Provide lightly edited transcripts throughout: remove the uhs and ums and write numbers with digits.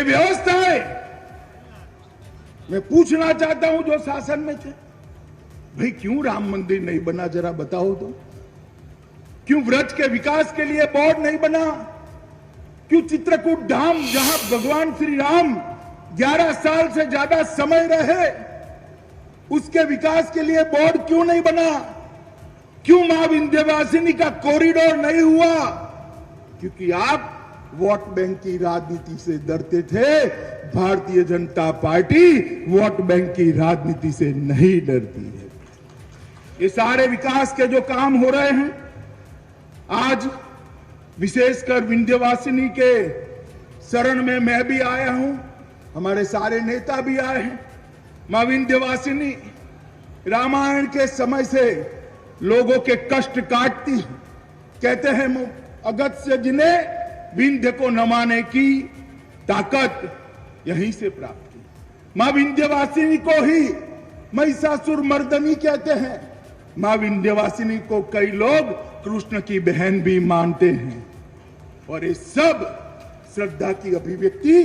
व्यवस्थाएं मैं पूछना चाहता हूं जो शासन में थे, भाई क्यों राम मंदिर नहीं बना, जरा बताओ तो। क्यों व्रज के विकास के लिए बोर्ड नहीं बना? क्यों चित्रकूट धाम, जहां भगवान श्री राम 11 साल से ज्यादा समय रहे, उसके विकास के लिए बोर्ड क्यों नहीं बना? क्यों मां विंध्यवासिनी का कॉरिडोर नहीं हुआ? क्योंकि आप वोट बैंक की राजनीति से डरते थे। Bharatiya Janata party vote bank की राजनीति से नहीं डरती है। ये सारे विकास के जो काम हो रहे हैं, आज विशेषकर विंध्यवासिनी के शरण में मैं भी आया हूं, हमारे सारे नेता भी आए हैं। मां विंध्यवासिनी रामायण के समय से लोगों के कष्ट काटती है। कहते हैं अगस्त्य जी ने विंध्य को नमाने की ताकत यहीं से प्राप्त की। मां विंध्यवासिनी को ही महिषासुर मर्दनी कहते हैं। मां विंध्यवासिनी को कई लोग कृष्ण की बहन भी मानते हैं। और ये सब श्रद्धा की अभिव्यक्ति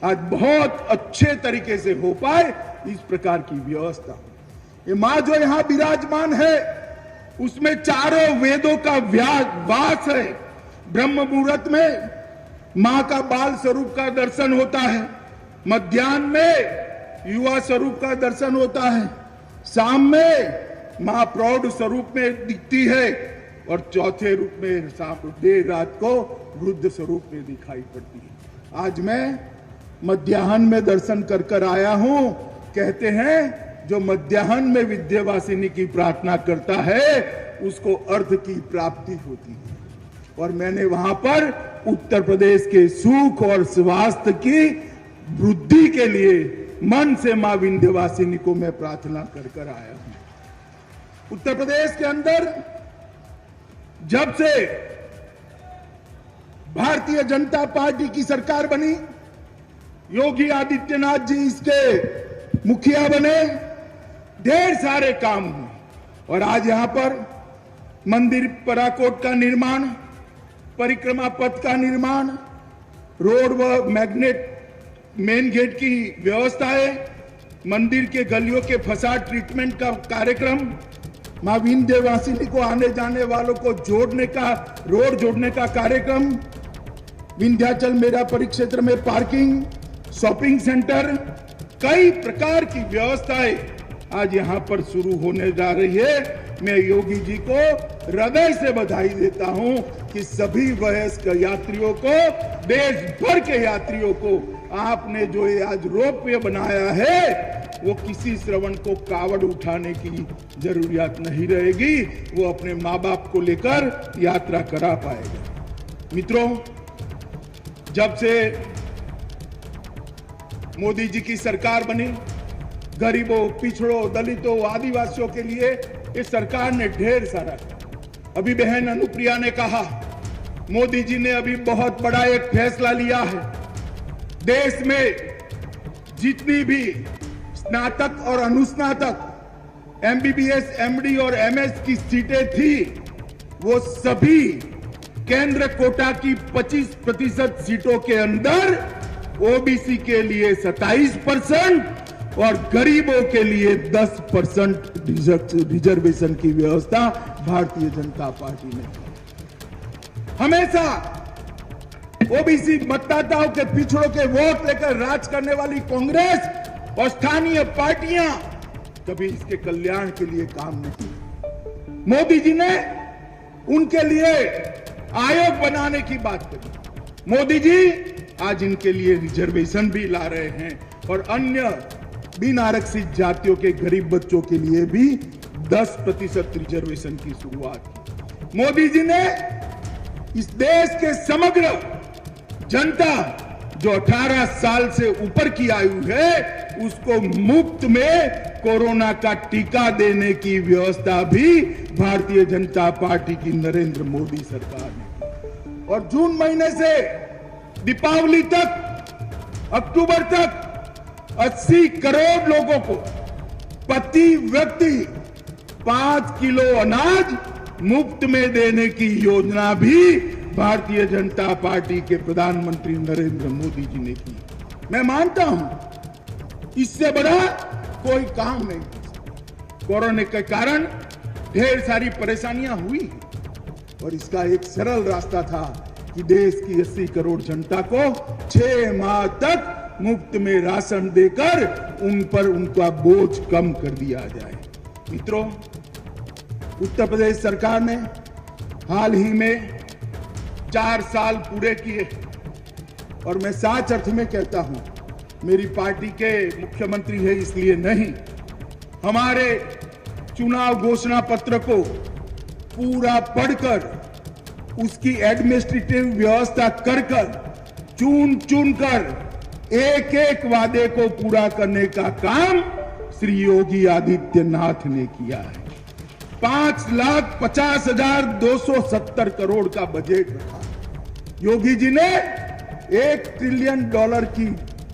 आज बहुत अच्छे तरीके से हो पाए, इस प्रकार की व्यवस्था। ये मां जो यहां विराजमान है, उसमें चारों वेदों का वास है। ब्रह्म मुहूर्त में मां का बाल स्वरूप का दर्शन होता है, मध्याह्न में युवा स्वरूप का दर्शन होता है, शाम में मां प्रौढ़ स्वरूप में दिखती है, और चौथे रूप में देर रात को वृद्ध स्वरूप में दिखाई पड़ती है। आज मैं मध्याह्न में दर्शन कर कर आया हूं। कहते हैं जो मध्याह्न में विंध्यवासिनी की प्रार्थना करता है, उसको अर्थ की प्राप्ति होती है। और मैंने वहां पर उत्तर प्रदेश के सुख और स्वास्थ्य की वृद्धि के लिए मन से मां विंध्यवासिनी को मैं प्रार्थना कर कर आया हूं। उत्तर प्रदेश के अंदर जब से भारतीय जनता पार्टी की सरकार बनी, योगी आदित्यनाथ जी इसके मुखिया बने, ढेर सारे काम हुए। और आज यहां पर मंदिर पराकोट का निर्माण, परिक्रमा पथ का निर्माण, रोड व मेन गेट की व्यवस्थाएं, मंदिर के गलियों के फसाड ट्रीटमेंट का कार्यक्रम, मां विंध्यवासिनी को आने जाने वालों को रोड जोड़ने का कार्यक्रम, विंध्याचल मेरा परिक्षेत्र में पार्किंग, शॉपिंग सेंटर, कई प्रकार की व्यवस्थाएं आज यहां पर शुरू होने जा रही है। मैं योगी जी को हृदय से बधाई देता हूं कि सभी वयस्क यात्रियों को, देश भर के यात्रियों को आपने जो ये आज रोपवे बनाया है, वो किसी श्रवण को कावड़ उठाने की जरूरत नहीं रहेगी। वो अपने माँ बाप को लेकर यात्रा करा पाएगा। मित्रों, जब से मोदी जी की सरकार बनी, गरीबों, पिछड़ों, दलितों, आदिवासियों के लिए इस सरकार ने ढेर सारा। अभी बहन अनुप्रिया ने कहा, मोदी जी ने अभी बहुत बड़ा एक फैसला लिया है। देश में जितनी भी स्नातक और अनुस्नातक एमबीबीएस, एमडी और एमएस की सीटें थी, वो सभी केंद्र कोटा की 25% सीटों के अंदर ओबीसी के लिए 27% और गरीबों के लिए 10% रिजर्वेशन की व्यवस्था भारतीय जनता पार्टी ने हमेशा ओबीसी मतदाताओं के, पिछड़ों के वोट लेकर राज करने वाली कांग्रेस और स्थानीय पार्टियां कभी इसके कल्याण के लिए काम नहीं किया। मोदी जी ने उनके लिए आयोग बनाने की बात करी। मोदी जी आज इनके लिए रिजर्वेशन भी ला रहे हैं और अन्य बिन आरक्षित जातियों के गरीब बच्चों के लिए भी 10% रिजर्वेशन की शुरुआत की। मोदी जी ने इस देश के समग्र जनता जो 18 साल से ऊपर की आयु है, उसको मुफ्त में कोरोना का टीका देने की व्यवस्था भी भारतीय जनता पार्टी की नरेंद्र मोदी सरकार ने। और जून महीने से दीपावली तक, अक्टूबर तक 80 करोड़ लोगों को प्रति व्यक्ति 5 किलो अनाज मुफ्त में देने की योजना भी भारतीय जनता पार्टी के प्रधानमंत्री नरेंद्र मोदी जी ने की। मैं मानता हूं इससे बड़ा कोई काम नहीं। कोरोना के कारण ढेर सारी परेशानियां हुई और इसका एक सरल रास्ता था कि देश की 80 करोड़ जनता को 6 माह तक मुफ्त में राशन देकर उन पर उनका बोझ कम कर दिया जाए। मित्रों, उत्तर प्रदेश सरकार ने हाल ही में 4 साल पूरे किए और मैं सच अर्थ में कहता हूं, मेरी पार्टी के मुख्यमंत्री है इसलिए नहीं, हमारे चुनाव घोषणा पत्र को पूरा पढ़कर उसकी एडमिनिस्ट्रेटिव व्यवस्था कर चुन कर एक एक वादे को पूरा करने का काम श्री योगी आदित्यनाथ ने किया है। 5,50,270 करोड़ का बजट रखा। योगी जी ने $1 ट्रिलियन की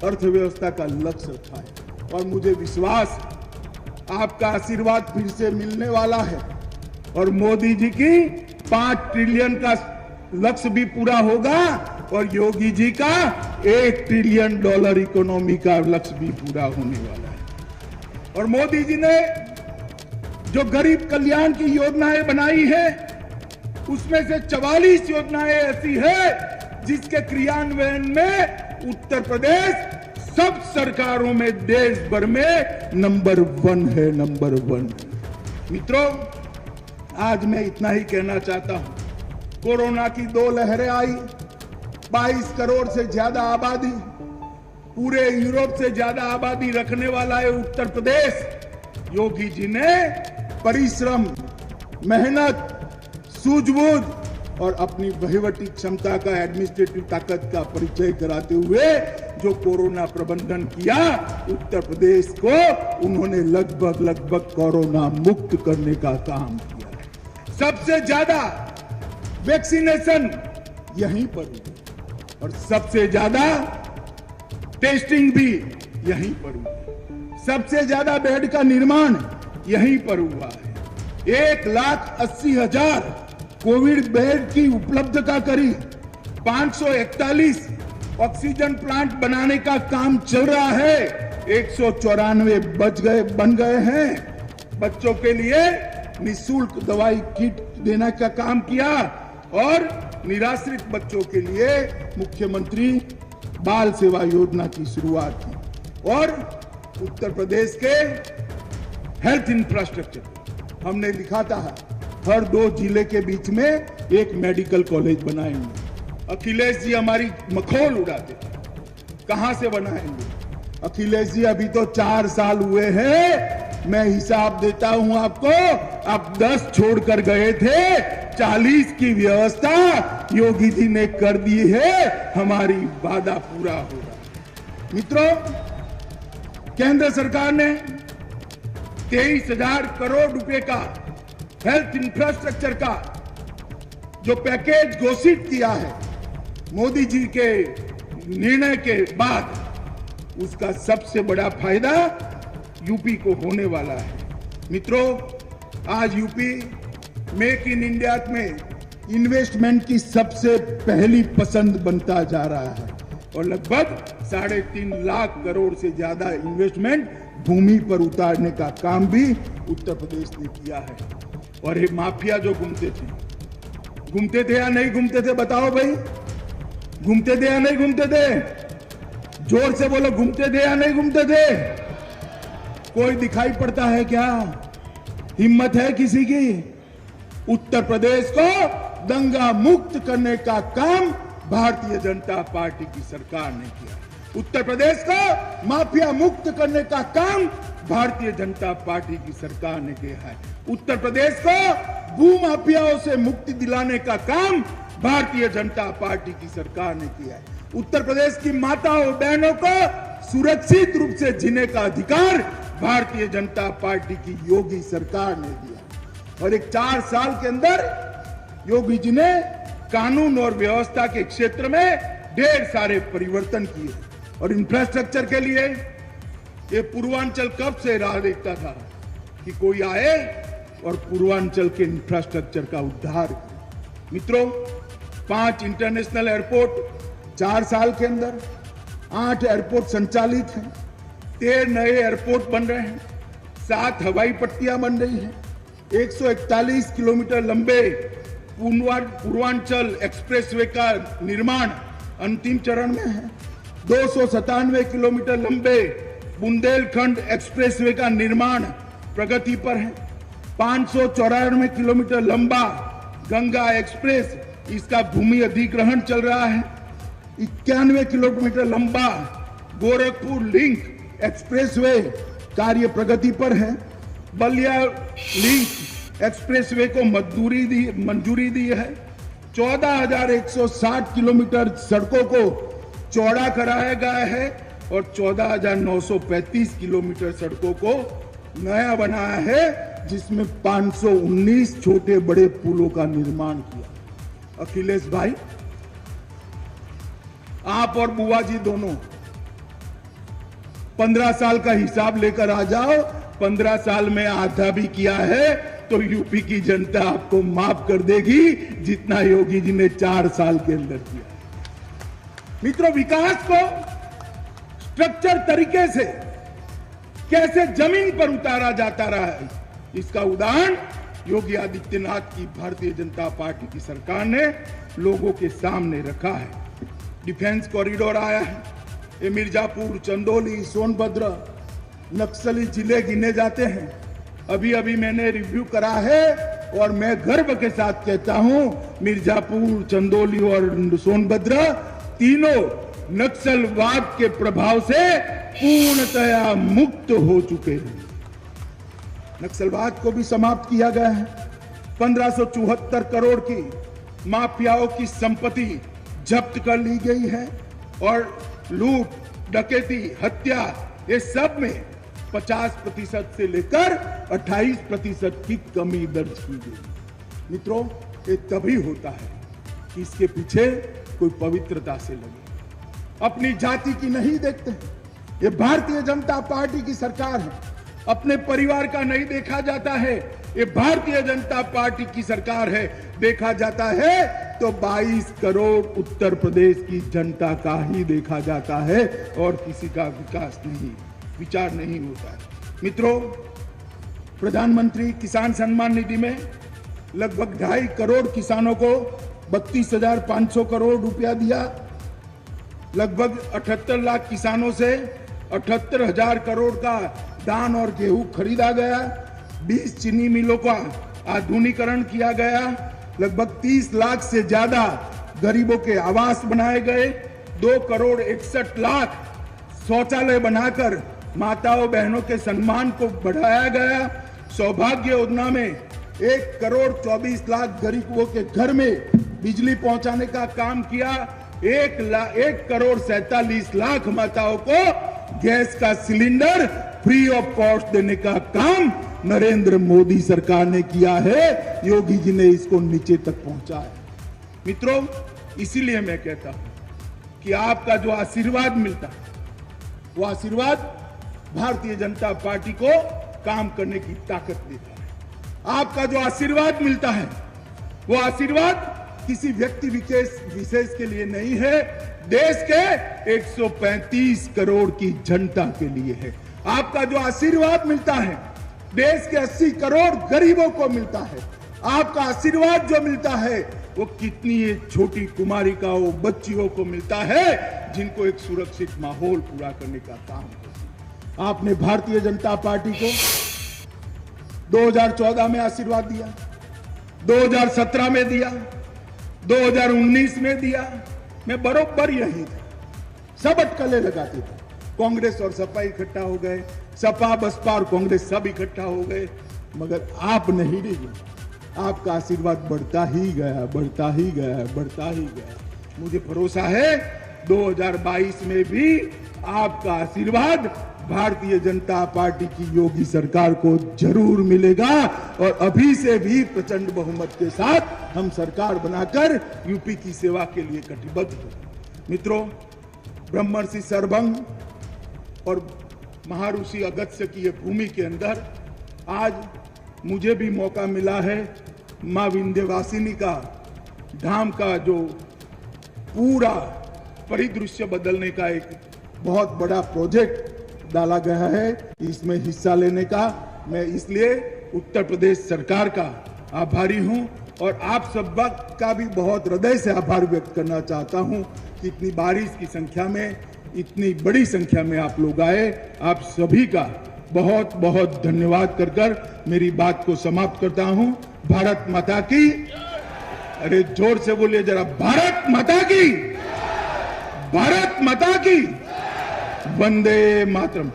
अर्थव्यवस्था का लक्ष्य रखा है और मुझे विश्वास आपका आशीर्वाद फिर से मिलने वाला है और मोदी जी की 5 ट्रिलियन का लक्ष्य भी पूरा होगा और योगी जी का $1 ट्रिलियन इकोनॉमी का लक्ष्य भी पूरा होने वाला है। और मोदी जी ने जो गरीब कल्याण की योजनाएं बनाई है उसमें से 44 योजनाएं ऐसी है जिसके क्रियान्वयन में उत्तर प्रदेश सब सरकारों में देश भर में नंबर 1 है, नंबर 1। मित्रों, आज मैं इतना ही कहना चाहता हूं। कोरोना की 2 लहरें आई, 22 करोड़ से ज्यादा आबादी, पूरे यूरोप से ज्यादा आबादी रखने वाला है उत्तर प्रदेश। योगी जी ने परिश्रम, मेहनत, सूझबूझ और अपनी वहीवटी क्षमता का, एडमिनिस्ट्रेटिव ताकत का परिचय कराते हुए जो कोरोना प्रबंधन किया, उत्तर प्रदेश को उन्होंने लगभग कोरोना मुक्त करने का काम किया। सबसे ज्यादा वैक्सीनेशन यहीं पर हुई और सबसे ज्यादा टेस्टिंग भी यहीं पर हुई। सबसे ज्यादा बेड का निर्माण यहीं पर हुआ है। 1,80,000 कोविड बेड की उपलब्धता करी। 541 ऑक्सीजन प्लांट बनाने का काम चल रहा है। 194 बन गए हैं। बच्चों के लिए निःशुल्क दवाई किट देने का काम किया और निराश्रित बच्चों के लिए मुख्यमंत्री बाल सेवा योजना की शुरुआत की। और उत्तर प्रदेश के हेल्थ इंफ्रास्ट्रक्चर हमने लिखा था हर 2 जिले के बीच में एक मेडिकल कॉलेज बनाएंगे। अखिलेश जी हमारी मखौल उड़ाते थे, कहां से बनाएंगे? अखिलेश जी अभी तो 4 साल हुए हैं, मैं हिसाब देता हूं आपको, आप 10 छोड़कर गए थे, 40 की व्यवस्था योगी जी ने कर दी है। हमारी वादा पूरा होगा। मित्रों, केंद्र सरकार ने 23,000 करोड़ रुपए का हेल्थ इंफ्रास्ट्रक्चर का जो पैकेज घोषित किया है मोदी जी के निर्णय के बाद, उसका सबसे बड़ा फायदा यूपी को होने वाला है। मित्रों, आज यूपी मेक इन इंडिया में इन्वेस्टमेंट की सबसे पहली पसंद बनता जा रहा है और लगभग 3.5 लाख करोड़ से ज्यादा इन्वेस्टमेंट भूमि पर उतारने का काम भी उत्तर प्रदेश ने किया है। और ये माफिया जो घूमते थे या नहीं घूमते थे, बताओ भाई, घूमते थे या नहीं घूमते थे? जोर से बोलो, घूमते थे या नहीं घूमते थे? कोई दिखाई पड़ता है क्या? हिम्मत है किसी की? उत्तर प्रदेश को दंगा मुक्त करने का काम भारतीय जनता पार्टी की सरकार ने किया। उत्तर प्रदेश को माफिया मुक्त करने का काम भारतीय जनता पार्टी की सरकार ने किया है। उत्तर प्रदेश को भू माफियाओं से मुक्ति दिलाने का काम भारतीय जनता पार्टी की सरकार ने किया है। उत्तर प्रदेश की माताओं बहनों को सुरक्षित रूप से जीने का अधिकार भारतीय जनता पार्टी की योगी सरकार ने दिया। और एक 4 साल के अंदर योगी जी ने कानून और व्यवस्था के क्षेत्र में ढेर सारे परिवर्तन किए। और इंफ्रास्ट्रक्चर के लिए ये पूर्वांचल कब से राह देखता था कि कोई आए और पूर्वांचल के इंफ्रास्ट्रक्चर का उद्धार करे। मित्रों, 5 इंटरनेशनल एयरपोर्ट 4 साल के अंदर, 8 एयरपोर्ट संचालित हैं, 13 नए एयरपोर्ट बन रहे हैं, 7 हवाई पट्टियां बन रही हैं, 141 किलोमीटर लंबे पूर्वांचल एक्सप्रेसवे का निर्माण अंतिम चरण में है, 297 किलोमीटर लंबे बुंदेलखंड एक्सप्रेसवे का निर्माण प्रगति पर है, 594 किलोमीटर लंबा गंगा एक्सप्रेस इसका भूमि अधिग्रहण चल रहा है, 91 किलोमीटर लंबा गोरखपुर लिंक एक्सप्रेसवे कार्य प्रगति पर है, बलिया लिंक एक्सप्रेसवे को मंजूरी दी है, 14,160 किलोमीटर सड़कों को चौड़ा कराया गया है और 14,935 किलोमीटर सड़कों को नया बनाया है, जिसमें 519 छोटे बड़े पुलों का निर्माण किया। अखिलेश भाई, आप और बुआ जी दोनों 15 साल का हिसाब लेकर आ जाओ, 15 साल में आधा भी किया है तो यूपी की जनता आपको माफ कर देगी, जितना योगी जी ने 4 साल के अंदर किया। मित्रों, विकास को स्ट्रक्चर तरीके से कैसे जमीन पर उतारा जाता रहा है, इसका उदाहरण योगी आदित्यनाथ की भारतीय जनता पार्टी की सरकार ने लोगों के सामने रखा है। डिफेंस कॉरिडोर आया है, ये मिर्जापुर, चंदौली, सोनभद्र नक्सली जिले गिने जाते हैं। अभी मैंने रिव्यू करा है और मैं गर्व के साथ कहता हूं, मिर्जापुर, चंदौली और सोनभद्र तीनों नक्सलवाद के प्रभाव से पूर्णतया मुक्त हो चुके हैं। नक्सलवाद को भी समाप्त किया गया है। 1574 करोड़ की माफियाओं की संपत्ति जब्त कर ली गई है और लूट, डकैती, हत्या, ये सब में 50% से लेकर 28% की कमी दर्ज की गई। मित्रों, ये तभी होता है कि इसके पीछे कोई पवित्रता से लगे, अपनी जाति की नहीं देखते। ये भारतीय जनता पार्टी की सरकार है, अपने परिवार का नहीं देखा जाता है। ये भारतीय जनता पार्टी की सरकार है, देखा जाता है तो 22 करोड़ उत्तर प्रदेश की जनता का ही देखा जाता है और किसी का विचार नहीं होता है। मित्रों, प्रधानमंत्री किसान सम्मान निधि में लगभग 2.5 करोड़ किसानों को 32,500 करोड़ रुपया दिया। लगभग 78 लाख किसानों से 78,000 करोड़ का धान और गेहूं खरीदा गया। 20 चीनी मिलों का आधुनिकीकरण किया गया। लगभग 30 लाख से ज्यादा गरीबों के आवास बनाए गए। 2 करोड़ 61 लाख शौचालय बनाकर माताओं बहनों के सम्मान को बढ़ाया गया। सौभाग्य योजना में 1 करोड़ 24 लाख गरीबों के घर में बिजली पहुंचाने का काम किया। 1 करोड़ 47 लाख माताओं को गैस का सिलेंडर फ्री ऑफ कॉस्ट देने का काम नरेंद्र मोदी सरकार ने किया है। योगी जी ने इसको नीचे तक पहुंचाया। मित्रों, इसीलिए मैं कहता हूं कि आपका जो आशीर्वाद मिलता है, वो आशीर्वाद भारतीय जनता पार्टी को काम करने की ताकत देता है। आपका जो आशीर्वाद मिलता है, वो आशीर्वाद किसी व्यक्ति विशेष के लिए नहीं है, देश के 135 करोड़ की जनता के लिए है। आपका जो आशीर्वाद मिलता है, देश के 80 करोड़ गरीबों को मिलता है। आपका आशीर्वाद जो मिलता है, वो कितनी छोटी कुमारिकाओं, बच्चियों को मिलता है, जिनको एक सुरक्षित माहौल पूरा करने का काम करता है। आपने भारतीय जनता पार्टी को 2014 में आशीर्वाद दिया, 2017 में दिया, 2019 में दिया। मैं बरोबर यही था, सब अटकलें लगाते थे। कांग्रेस और सपा इकट्ठा हो गए, सपा, बसपा और कांग्रेस सब इकट्ठा हो गए, मगर आप नहीं रही। आपका आशीर्वाद बढ़ता ही गया, बढ़ता ही गया, बढ़ता ही गया। मुझे भरोसा है 2022 में भी आपका आशीर्वाद भारतीय जनता पार्टी की योगी सरकार को जरूर मिलेगा और अभी से भी प्रचंड बहुमत के साथ हम सरकार बनाकर यूपी की सेवा के लिए कटिबद्ध हैं। मित्रों, ब्रह्मर्षि सरभंग और महर्षि अगस्त्य की ये भूमि के अंदर आज मुझे भी मौका मिला है मां विंध्यवासिनी का धाम का जो पूरा परिदृश्य बदलने का एक बहुत बड़ा प्रोजेक्ट डाला गया है। इसमें हिस्सा लेने का मैं इसलिए उत्तर प्रदेश सरकार का आभारी हूं और आप सब का भी बहुत हृदय से आभार व्यक्त करना चाहता हूं कि इतनी बारिश की संख्या में, इतनी बड़ी संख्या में आप लोग आए। आप सभी का बहुत बहुत धन्यवाद कर मेरी बात को समाप्त करता हूं। भारत माता की, अरे जोर से बोलिए जरा, भारत माता की, भारत माता की, वंदे मातरम।